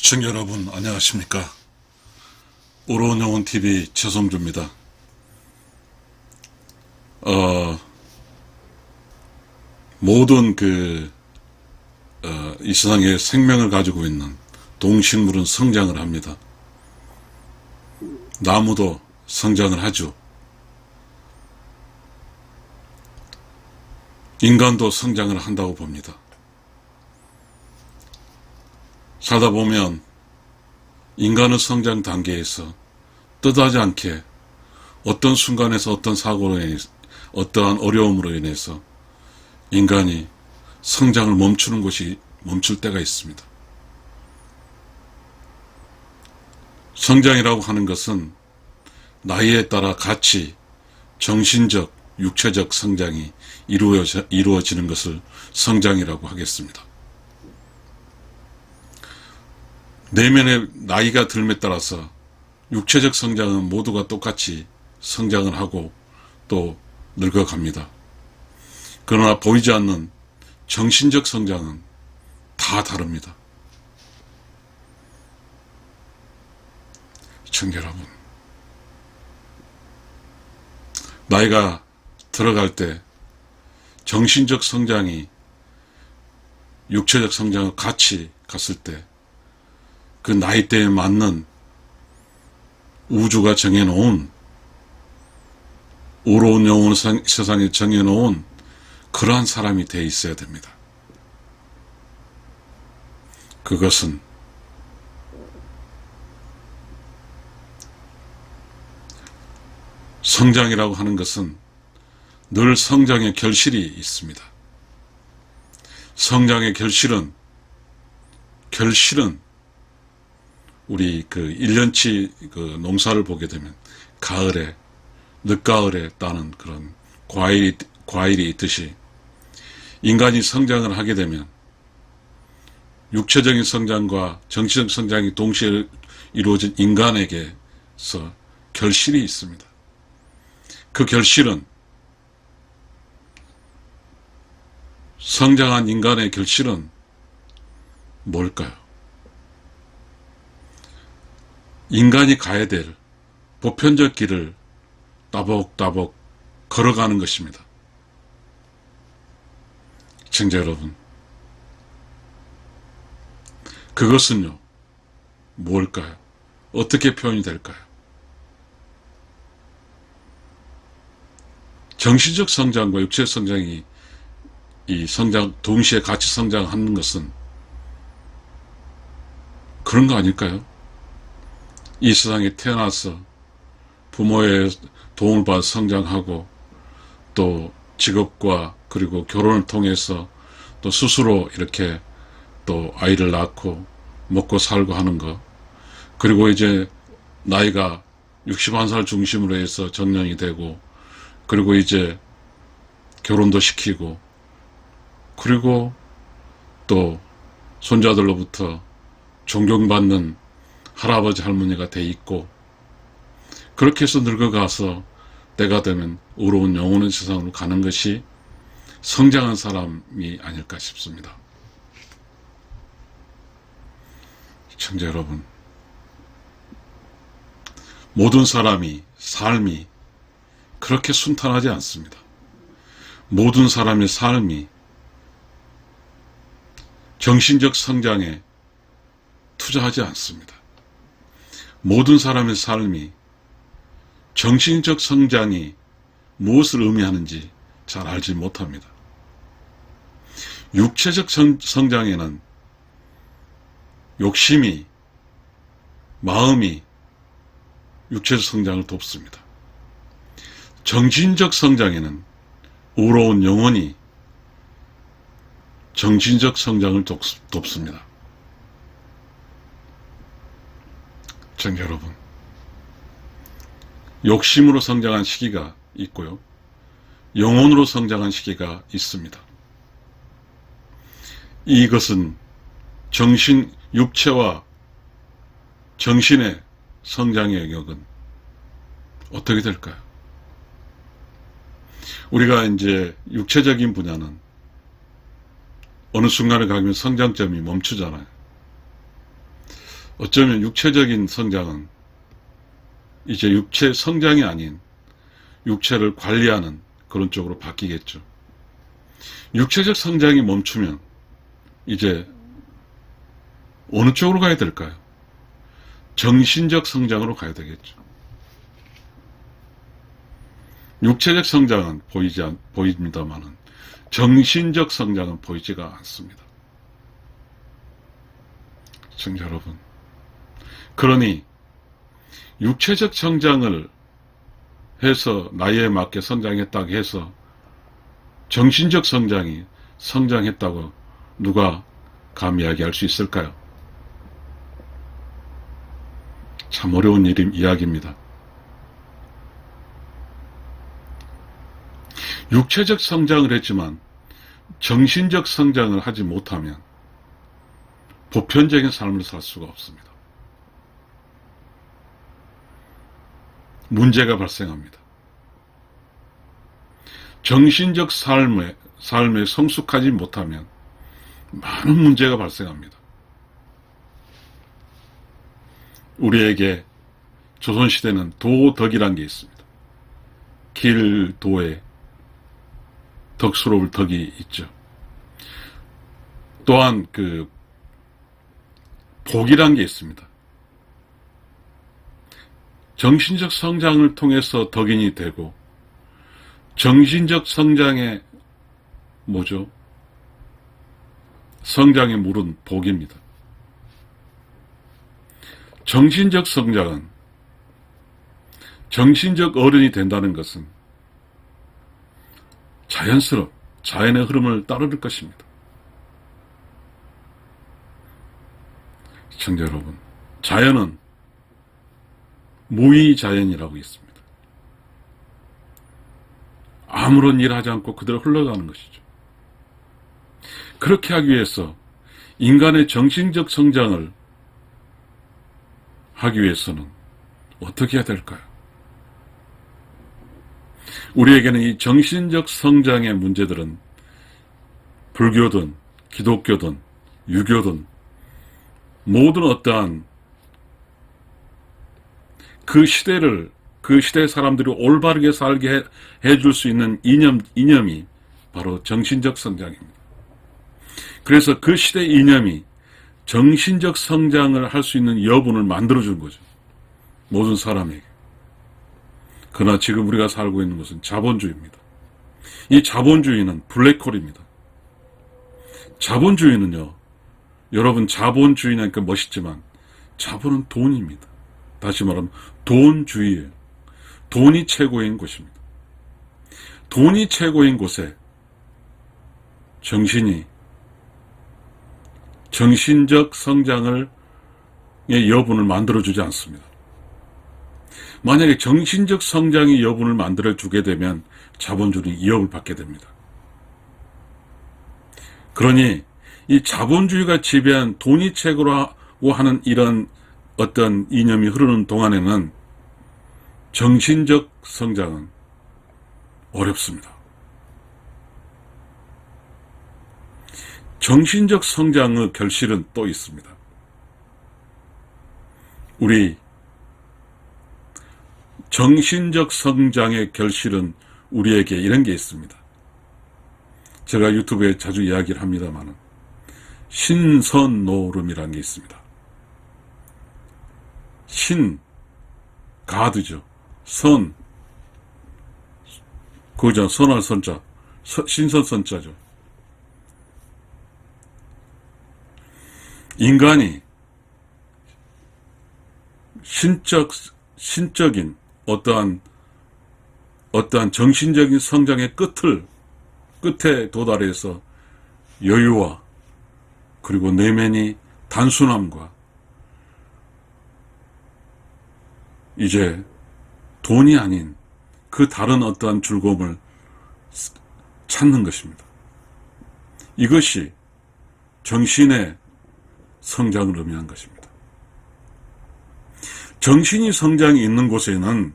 시청자 여러분 안녕하십니까. 오로운영혼TV 최성주입니다. 모든 이 세상에 생명을 가지고 있는 동식물은 성장을 합니다. 나무도 성장을 하죠. 인간도 성장을 한다고 봅니다. 살다 보면 인간의 성장 단계에서 뜻하지 않게 어떤 순간에서 어떤 사고로 인해서 어떠한 어려움으로 인해서 인간이 성장을 멈출 때가 있습니다. 성장이라고 하는 것은 나이에 따라 같이 정신적, 육체적 성장이 이루어지는 것을 성장이라고 하겠습니다. 내면의 나이가 들음에 따라서 육체적 성장은 모두가 똑같이 성장을 하고 또 늙어갑니다. 그러나 보이지 않는 정신적 성장은 다 다릅니다. 시청자 여러분, 나이가 들어갈 때 정신적 성장이 육체적 성장과 같이 갔을 때 그 나이대에 맞는 우주가 정해놓은 오로운 영혼 세상에 정해놓은 그러한 사람이 돼 있어야 됩니다. 그것은 성장이라고 하는 것은 늘 성장의 결실이 있습니다. 성장의 결실은 우리 1년치 농사를 보게 되면 가을에, 늦가을에 따는 그런 과일이 있듯이 인간이 성장을 하게 되면 육체적인 성장과 정신적 성장이 동시에 이루어진 인간에게서 결실이 있습니다. 그 결실은 성장한 인간의 결실은 뭘까요? 인간이 가야 될 보편적 길을 따복따복 걸어가는 것입니다. 시청자 여러분, 그것은요, 뭘까요? 어떻게 표현이 될까요? 정신적 성장과 육체적 성장이 동시에 같이 성장하는 것은 그런 거 아닐까요? 이 세상에 태어나서 부모의 도움을 받아 성장하고 또 직업과 그리고 결혼을 통해서 또 스스로 이렇게 또 아이를 낳고 먹고 살고 하는 것, 그리고 이제 나이가 61살 중심으로 해서 정년이 되고 그리고 이제 결혼도 시키고 그리고 또 손자들로부터 존경받는 할아버지 할머니가 돼 있고 그렇게 해서 늙어가서 때가 되면 의로운 영혼의 세상으로 가는 것이 성장한 사람이 아닐까 싶습니다. 시청자 여러분, 모든 사람이 삶이 그렇게 순탄하지 않습니다. 모든 사람의 삶이 정신적 성장에 투자하지 않습니다. 모든 사람의 삶이 정신적 성장이 무엇을 의미하는지 잘 알지 못합니다. 육체적 성장에는 욕심이, 마음이 육체적 성장을 돕습니다. 정신적 성장에는 의로운 영혼이 정신적 성장을 돕습니다. 시청자 여러분, 욕심으로 성장한 시기가 있고요, 영혼으로 성장한 시기가 있습니다. 이것은 육체와 정신의 성장의 영역은 어떻게 될까요? 우리가 이제 육체적인 분야는 어느 순간에 가면 성장점이 멈추잖아요. 어쩌면 육체적인 성장은 이제 육체 성장이 아닌 육체를 관리하는 그런 쪽으로 바뀌겠죠. 육체적 성장이 멈추면 이제 어느 쪽으로 가야 될까요? 정신적 성장으로 가야 되겠죠. 육체적 성장은 보입니다만은 정신적 성장은 보이지가 않습니다. 시청자 여러분, 그러니 육체적 성장을 해서 나이에 맞게 성장했다고 해서 정신적 성장이 성장했다고 누가 감히 이야기할 수 있을까요? 참 어려운 이야기입니다. 육체적 성장을 했지만 정신적 성장을 하지 못하면 보편적인 삶을 살 수가 없습니다. 문제가 발생합니다. 정신적 삶에 성숙하지 못하면 많은 문제가 발생합니다. 우리에게 조선시대는 도덕이란 게 있습니다. 길, 도에 덕스러울 덕이 있죠. 또한 복이란 게 있습니다. 정신적 성장을 통해서 덕인이 되고 정신적 성장의 성장의 물은 복입니다. 정신적 성장은 정신적 어른이 된다는 것은 자연의 흐름을 따를 것입니다. 시청자 여러분, 자연은 무의자연이라고 있습니다. 아무런 일 하지 않고 그대로 흘러가는 것이죠. 그렇게 하기 위해서 인간의 정신적 성장을 하기 위해서는 어떻게 해야 될까요? 우리에게는 이 정신적 성장의 문제들은 불교든 기독교든 유교든 모든 어떠한 그 시대 사람들이 올바르게 살게 해줄 수 있는 이념이 바로 정신적 성장입니다. 그래서 그 시대 이념이 정신적 성장을 할 수 있는 여분을 만들어준 거죠. 모든 사람에게. 그러나 지금 우리가 살고 있는 것은 자본주의입니다. 이 자본주의는 블랙홀입니다. 자본주의는요, 여러분 자본주의니까 멋있지만 자본은 돈입니다. 다시 말하면 돈주의예요. 돈이 최고인 곳입니다. 돈이 최고인 곳에 정신적 성장의 여분을 만들어주지 않습니다. 만약에 정신적 성장의 여분을 만들어주게 되면 자본주의는 위협을 받게 됩니다. 그러니 이 자본주의가 지배한 돈이 최고라고 하는 이런 어떤 이념이 흐르는 동안에는 정신적 성장은 어렵습니다. 정신적 성장의 결실은 또 있습니다. 우리 정신적 성장의 결실은 우리에게 이런 게 있습니다. 제가 유튜브에 자주 이야기를 합니다만 신선노름이라는 게 있습니다. 가드죠. 선할 선자, 신선 선자죠. 인간이 신적인 어떠한 정신적인 성장의 끝에 도달해서 여유와 그리고 내면이 단순함과 이제 돈이 아닌 그 다른 어떠한 즐거움을 찾는 것입니다. 이것이 정신의 성장을 의미한 것입니다. 정신이 성장이 있는 곳에는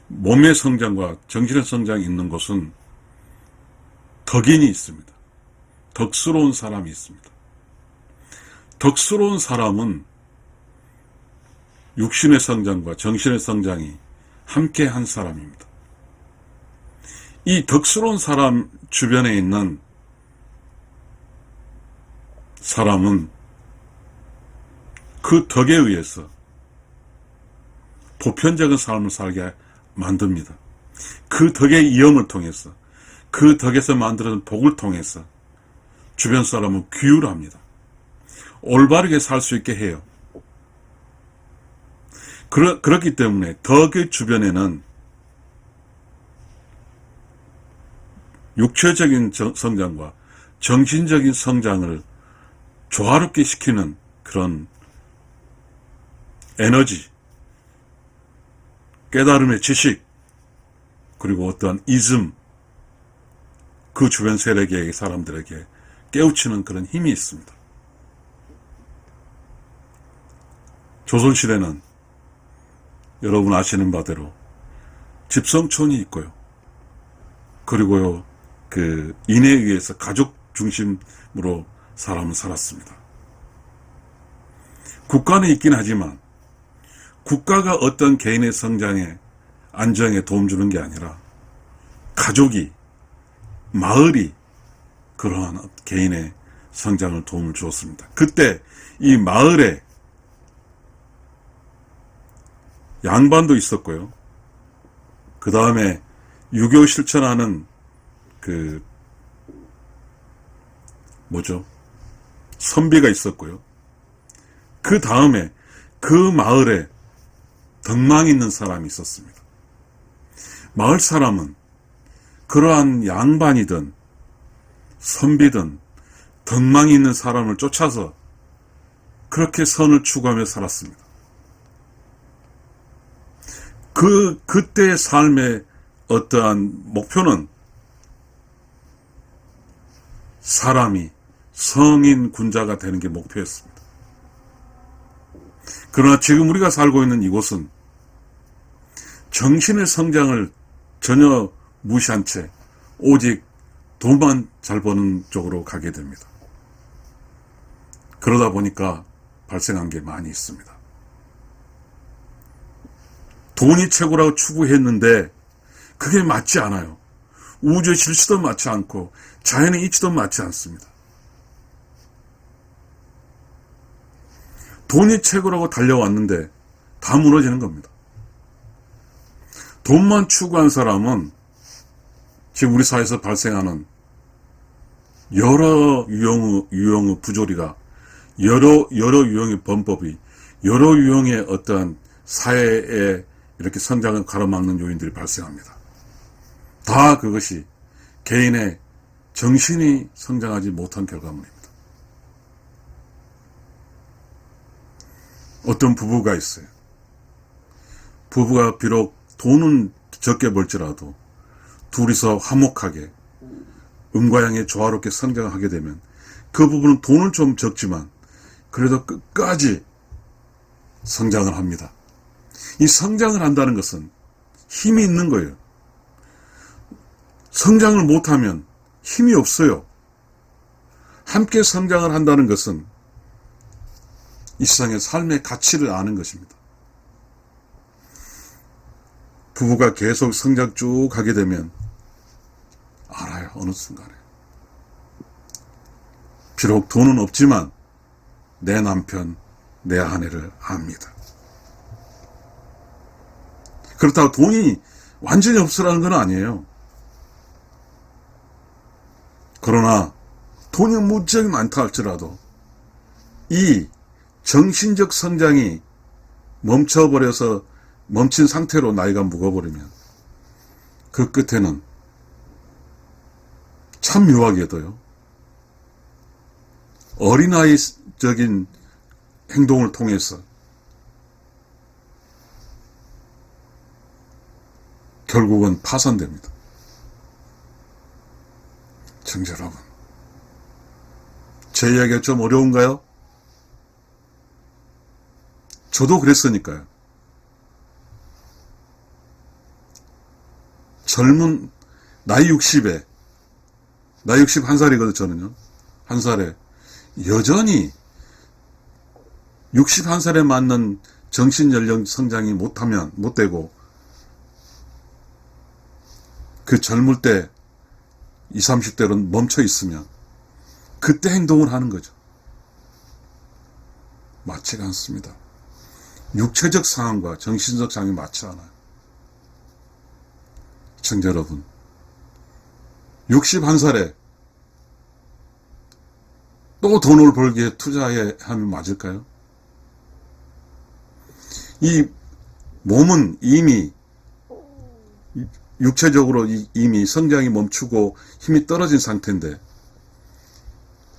몸의 성장과 정신의 성장이 있는 곳은 덕인이 있습니다. 덕스러운 사람이 있습니다. 덕스러운 사람은 육신의 성장과 정신의 성장이 함께 한 사람입니다. 이 덕스러운 사람 주변에 있는 사람은 그 덕에 의해서 보편적인 삶을 살게 만듭니다. 그 덕의 이염을 통해서, 그 덕에서 만들어진 복을 통해서 주변 사람은 규율합니다. 올바르게 살 수 있게 해요. 그렇기 때문에 덕의 주변에는 육체적인 성장과 정신적인 성장을 조화롭게 시키는 그런 에너지, 깨달음의 지식, 그리고 어떠한 이즘, 그 주변 세력의 사람들에게 깨우치는 그런 힘이 있습니다. 조선시대는 여러분 아시는 바대로 집성촌이 있고요. 그리고요, 그 인에 의해서 가족 중심으로 사람은 살았습니다. 국가는 있긴 하지만 국가가 어떤 개인의 성장에, 안정에 도움 주는 게 아니라 가족이, 마을이 그러한 개인의 성장을 도움을 주었습니다. 그때 이 마을에 양반도 있었고요. 그 다음에 유교 실천하는 선비가 있었고요. 그 다음에 그 마을에 덕망 있는 사람이 있었습니다. 마을 사람은 그러한 양반이든 선비든 덕망이 있는 사람을 쫓아서 그렇게 선을 추구하며 살았습니다. 그때의 삶의 어떠한 목표는 사람이 성인 군자가 되는 게 목표였습니다. 그러나 지금 우리가 살고 있는 이곳은 정신의 성장을 전혀 무시한 채 오직 돈만 잘 버는 쪽으로 가게 됩니다. 그러다 보니까 발생한 게 많이 있습니다. 돈이 최고라고 추구했는데 그게 맞지 않아요. 우주의 질서도 맞지 않고 자연의 이치도 맞지 않습니다. 돈이 최고라고 달려왔는데 다 무너지는 겁니다. 돈만 추구한 사람은 지금 우리 사회에서 발생하는 여러 유형의 부조리가, 여러 유형의 범법이, 여러 유형의 어떠한 사회에 이렇게 성장을 가로막는 요인들이 발생합니다. 다 그것이 개인의 정신이 성장하지 못한 결과물입니다. 어떤 부부가 있어요. 부부가 비록 돈은 적게 벌지라도 둘이서 화목하게 음과 양에 조화롭게 성장하게 되면 그 부부는 돈은 좀 적지만 그래도 끝까지 성장을 합니다. 이 성장을 한다는 것은 힘이 있는 거예요. 성장을 못하면 힘이 없어요. 함께 성장을 한다는 것은 이 세상의 삶의 가치를 아는 것입니다. 부부가 계속 성장 쭉 하게 되면 알아요. 어느 순간에. 비록 돈은 없지만 내 남편, 내 아내를 압니다. 그렇다고 돈이 완전히 없으라는 건 아니에요. 그러나 돈이 무지하게 많다 할지라도 이 정신적 성장이 멈춰버려서 멈춘 상태로 나이가 묵어버리면 그 끝에는 참 묘하게도요, 어린아이적인 행동을 통해서 결국은 파산됩니다. 청자 여러분, 제 이야기가 좀 어려운가요? 저도 그랬으니까요. 젊은 나이 60에 나이 61살이거든요. 저는요. 한 살에 여전히 61살에 맞는 정신연령 성장이 못되고, 그 젊을 때 20, 30대로 멈춰 있으면, 그때 행동을 하는 거죠. 맞지가 않습니다. 육체적 상황과 정신적 상황이 맞지 않아요. 시청자 여러분, 61살에 또 돈을 벌기에 투자해야 하면 맞을까요? 이 몸은 이미 육체적으로 이미 성장이 멈추고 힘이 떨어진 상태인데,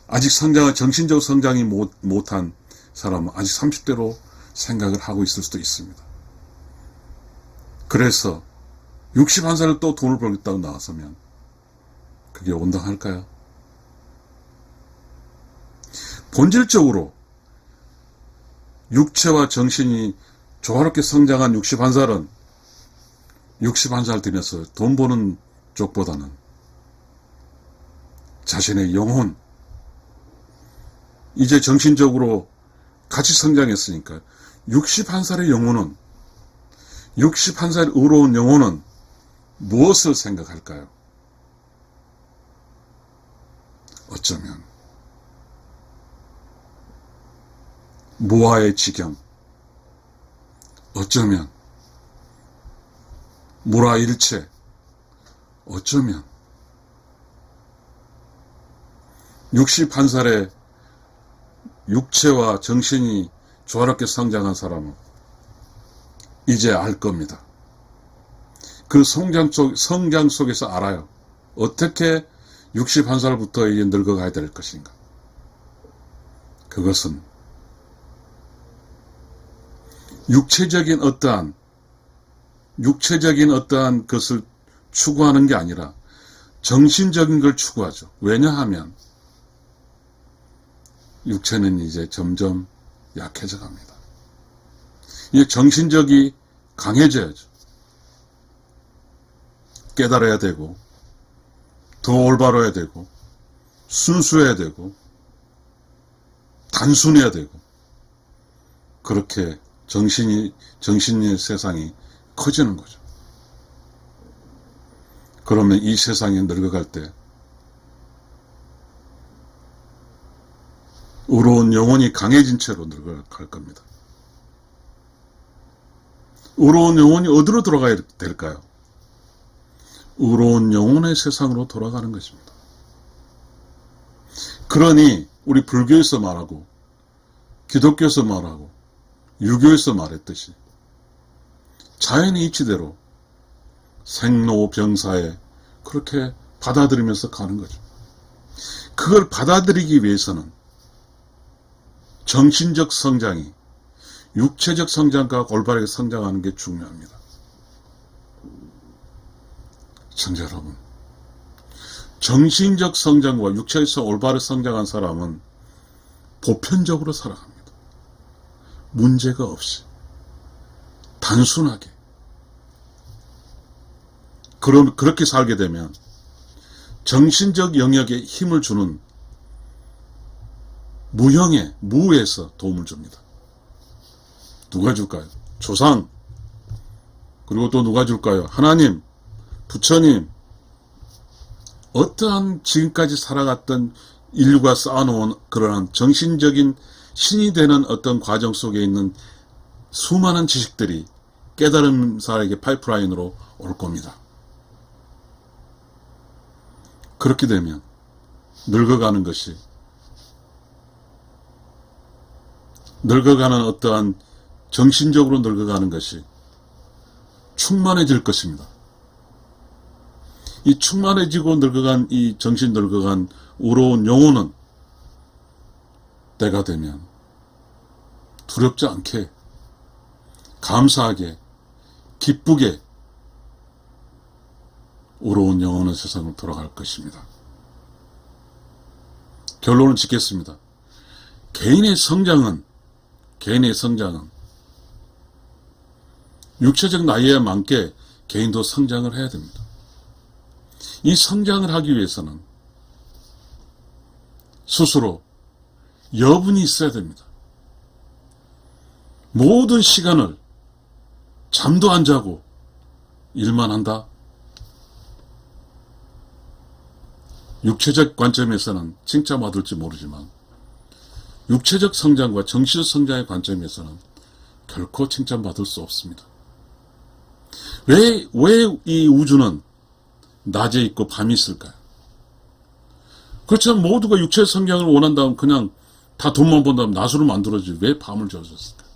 아직 정신적 성장이 못한 사람은 아직 30대로 생각을 하고 있을 수도 있습니다. 그래서 61살에 또 돈을 벌겠다고 나왔으면 그게 온당할까요? 본질적으로 육체와 정신이 조화롭게 성장한 61살은 61살 되면서 돈 버는 쪽보다는 자신의 영혼, 이제 정신적으로 같이 성장했으니까 61살의 영혼은, 61살의 의로운 영혼은 무엇을 생각할까요? 어쩌면 무아의 지경, 어쩌면 무라일체, 어쩌면 61살의 육체와 정신이 조화롭게 성장한 사람은 이제 알 겁니다. 그 성장 속에서 알아요. 어떻게 61살부터 이제 늙어가야 될 것인가. 그것은 육체적인 어떠한 것을 추구하는 게 아니라 정신적인 걸 추구하죠. 왜냐하면 육체는 이제 점점 약해져 갑니다. 이 정신적이 강해져야죠. 깨달아야 되고, 더 올바라야 되고, 순수해야 되고, 단순해야 되고, 그렇게 정신의 세상이 커지는 거죠. 그러면 이 세상이 늙어갈 때 의로운 영혼이 강해진 채로 늙어갈 겁니다. 의로운 영혼이 어디로 돌아가야 될까요? 의로운 영혼의 세상으로 돌아가는 것입니다. 그러니 우리 불교에서 말하고 기독교에서 말하고 유교에서 말했듯이 자연의 이치대로 생로병사에 그렇게 받아들이면서 가는 거죠. 그걸 받아들이기 위해서는 정신적 성장이 육체적 성장과 올바르게 성장하는 게 중요합니다. 시청자 여러분, 정신적 성장과 육체에서 올바르게 성장한 사람은 보편적으로 살아갑니다. 문제가 없이 단순하게. 그렇게 살게 되면 정신적 영역에 힘을 주는 무에서 도움을 줍니다. 누가 줄까요? 조상. 그리고 또 누가 줄까요? 하나님, 부처님. 어떠한 지금까지 살아갔던 인류가 쌓아놓은 그러한 정신적인 신이 되는 어떤 과정 속에 있는 수많은 지식들이 깨달은 사람에게 파이프라인으로 올 겁니다. 그렇게 되면 늙어가는 어떠한 정신적으로 늙어가는 것이 충만해질 것입니다. 이 충만해지고 늙어간 이 정신 늙어간 의로운 영혼은 때가 되면 두렵지 않게 감사하게 기쁘게 의로운 영혼의 세상으로 돌아갈 것입니다. 결론을 짓겠습니다. 개인의 성장은 육체적 나이에 맞게 개인도 성장을 해야 됩니다. 이 성장을 하기 위해서는 스스로 여분이 있어야 됩니다. 모든 시간을 잠도 안 자고 일만 한다? 육체적 관점에서는 칭찬받을지 모르지만 육체적 성장과 정신적 성장의 관점에서는 결코 칭찬받을 수 없습니다. 왜 이 우주는 낮에 있고 밤이 있을까요? 그렇지만 모두가 육체적 성장을 원한다면 그냥 다 돈만 번다면 낮으로 만들어지 왜 밤을 지어줬을까요?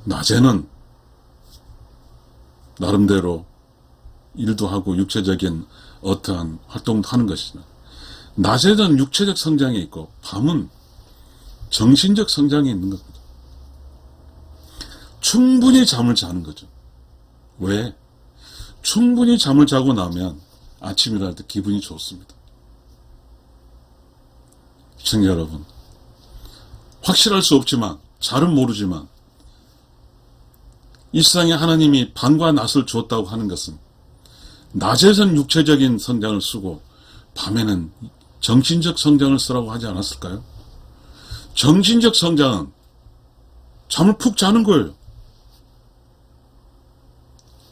낮에는 나름대로 일도 하고 육체적인 어떠한 활동도 하는 것이나 낮에는 육체적 성장이 있고 밤은 정신적 성장이 있는 겁니다. 충분히 잠을 자는 거죠. 왜? 충분히 잠을 자고 나면 아침 일어날 때 기분이 좋습니다. 시청자 여러분, 확실할 수 없지만 잘은 모르지만 이 세상에 하나님이 밤과 낮을 주었다고 하는 것은 낮에선 육체적인 성장을 쓰고 밤에는 정신적 성장을 쓰라고 하지 않았을까요? 정신적 성장은 잠을 푹 자는 거예요.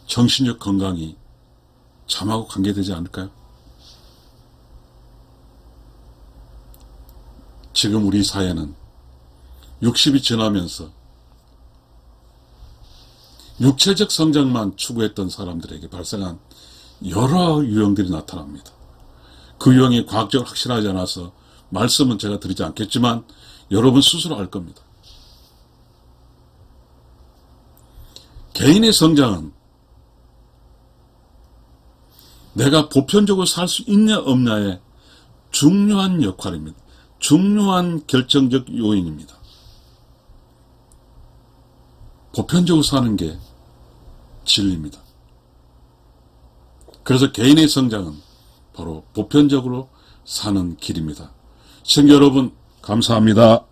정신적 건강이 잠하고 관계되지 않을까요? 지금 우리 사회는 60이 지나면서 육체적 성장만 추구했던 사람들에게 발생한 여러 유형들이 나타납니다. 그 유형이 과학적으로 확실하지 않아서 말씀은 제가 드리지 않겠지만 여러분 스스로 알 겁니다. 개인의 성장은 내가 보편적으로 살 수 있냐 없냐의 중요한 역할입니다. 중요한 결정적 요인입니다. 보편적으로 사는 게 진리입니다. 그래서 개인의 성장은 바로 보편적으로 사는 길입니다. 시청자 여러분, 감사합니다.